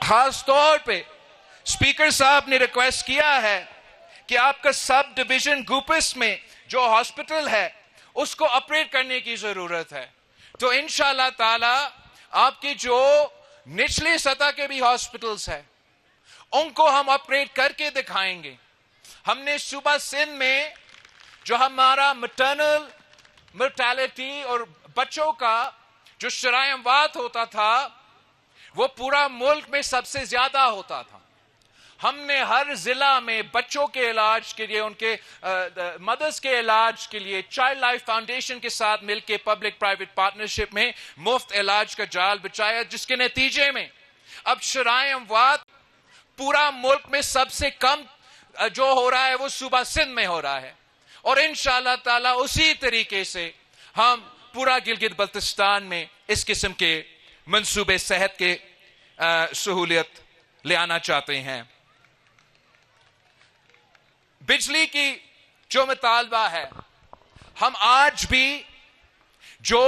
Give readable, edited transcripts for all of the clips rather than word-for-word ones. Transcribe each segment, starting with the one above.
خاص طور پہ اسپیکر صاحب نے ریکویسٹ کیا ہے کہ آپ کا سب ڈویژن گوپس میں جو ہاسپٹل ہے اس کو اپگریڈ کرنے کی ضرورت ہے. تو انشاءاللہ تعالی آپ کی جو نچلی سطح کے بھی ہاسپٹلز ہیں ان کو ہم اپگریڈ کر کے دکھائیں گے. ہم نے صوبہ سندھ میں جو ہمارا مٹرنل مرٹیلٹی اور بچوں کا جو شرائع اموات ہوتا تھا وہ پورا ملک میں سب سے زیادہ ہوتا تھا. ہم نے ہر ضلع میں بچوں کے علاج کے لیے ان کے مدرس کے علاج کے لیے چائلڈ لائف فاؤنڈیشن کے ساتھ مل کے پبلک پرائیویٹ پارٹنرشپ میں مفت علاج کا جال بچایا, جس کے نتیجے میں اب شرائع اموات پورا ملک میں سب سے کم جو ہو رہا ہے وہ صوبہ سندھ میں ہو رہا ہے. اور انشاءاللہ تعالی اسی طریقے سے ہم پورا گلگت بلتستان میں اس قسم کے منصوبے صحت کے سہولیت لے آنا چاہتے ہیں. بجلی کی جو مطالبہ ہے, ہم آج بھی جو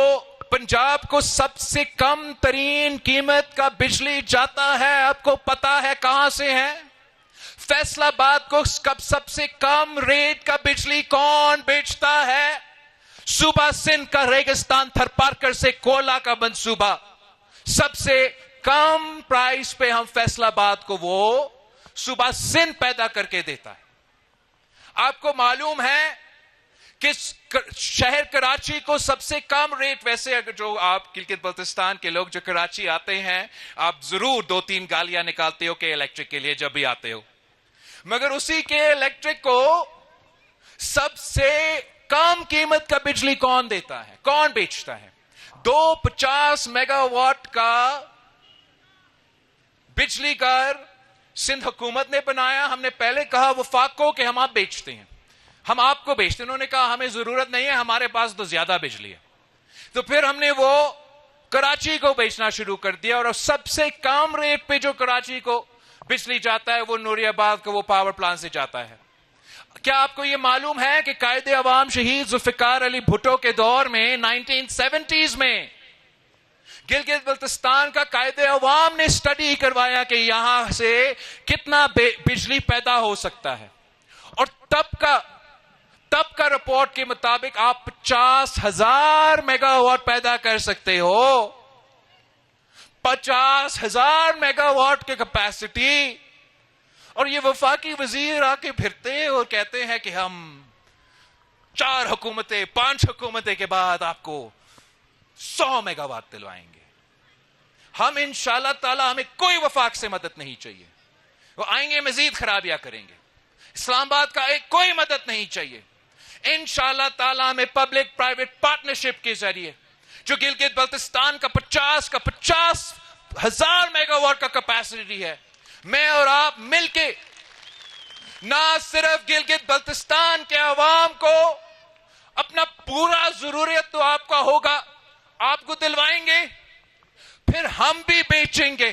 پنجاب کو سب سے کم ترین قیمت کا بجلی جاتا ہے, آپ کو پتا ہے کہاں سے ہے؟ فیصل آباد کو سب سے کم ریٹ کا بجلی کون بیچتا ہے؟ صوبہ سندھ کا ریگستان تھر پارکر سے کوئلہ کا منصوبہ سب سے کم پرائس پہ ہم فیصل آباد کو وہ صوبہ سندھ پیدا کر کے دیتا ہے. آپ کو معلوم ہے کہ شہر کراچی کو سب سے کم ریٹ, ویسے اگر جو آپ گلگت بلتستان کے لوگ جو کراچی آتے ہیں آپ ضرور 2-3 گالیاں نکالتے ہو کہ الیکٹرک کے لیے جب بھی آتے ہو, مگر اسی کے الیکٹرک کو سب سے کم قیمت کا بجلی کون دیتا ہے, کون بیچتا ہے؟ 250 میگا واٹ کا بجلی گھر سندھ حکومت نے بنایا. ہم نے پہلے کہا وفاق کو کہ ہم آپ بیچتے ہیں, ہم آپ کو بیچتے ہیں. انہوں نے کہا ہمیں ضرورت نہیں ہے, ہمارے پاس تو زیادہ بجلی ہے. تو پھر ہم نے وہ کراچی کو بیچنا شروع کر دیا, اور سب سے کم ریٹ پہ جو کراچی کو بجلی جاتا ہے وہ نوری آباد کا وہ پاور پلانٹ سے جاتا ہے. کیا آپ کو یہ معلوم ہے کہ قائد عوام شہید ذوالفقار علی بھٹو کے دور میں 1970s میں گلگت بلتستان کا قائد عوام نے اسٹڈی کروایا کہ یہاں سے کتنا بجلی پیدا ہو سکتا ہے, اور تب کا رپورٹ کے مطابق آپ 50,000 میگا واٹ پیدا کر سکتے ہو. 50,000 میگا واٹ کی کیپیسٹی. اور یہ وفاقی وزیر آ کے پھرتے ہیں اور کہتے ہیں کہ ہم 4 حکومتیں 5 حکومتیں کے بعد آپ کو 100 میگا واٹ دلوائیں گے. ہم انشاءاللہ تعالی ہمیں کوئی وفاق سے مدد نہیں چاہیے, وہ آئیں گے مزید خرابیاں کریں گے. اسلام آباد کا کوئی مدد نہیں چاہیے. انشاءاللہ تعالی ہمیں پبلک پرائیویٹ پارٹنرشپ کے ذریعے جو گلگت بلتستان کا 50,000 میگا واٹ کا کیپیسٹی ہے, میں اور آپ مل کے نہ صرف گلگت بلتستان کے عوام کو اپنا پورا ضروریت تو آپ کا ہوگا, آپ کو دلوائیں گے, پھر ہم بھی بیچیں گے.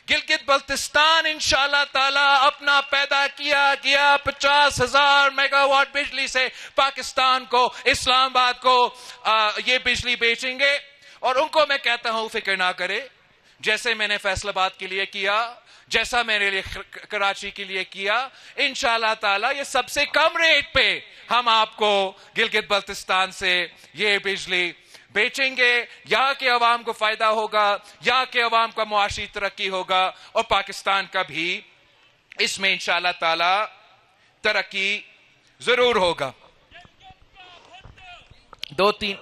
گلگت بلتستان انشاءاللہ تعالی اپنا پیدا کیا گیا 50,000 میگا واٹ بجلی سے پاکستان کو, اسلام آباد کو یہ بجلی بیچیں گے. اور ان کو میں کہتا ہوں فکر نہ کرے, جیسے میں نے فیصل آباد کے لیے کیا, جیسا میں نے کراچی کے لیے کیا, انشاءاللہ تعالی یہ سب سے کم ریٹ پہ ہم آپ کو گلگت بلتستان سے یہ بجلی بیچیں گے. یہاں کے عوام کو فائدہ ہوگا, یہاں کے عوام کا معاشی ترقی ہوگا, اور پاکستان کا بھی اس میں انشاءاللہ تعالی ترقی ضرور ہوگا. 2-3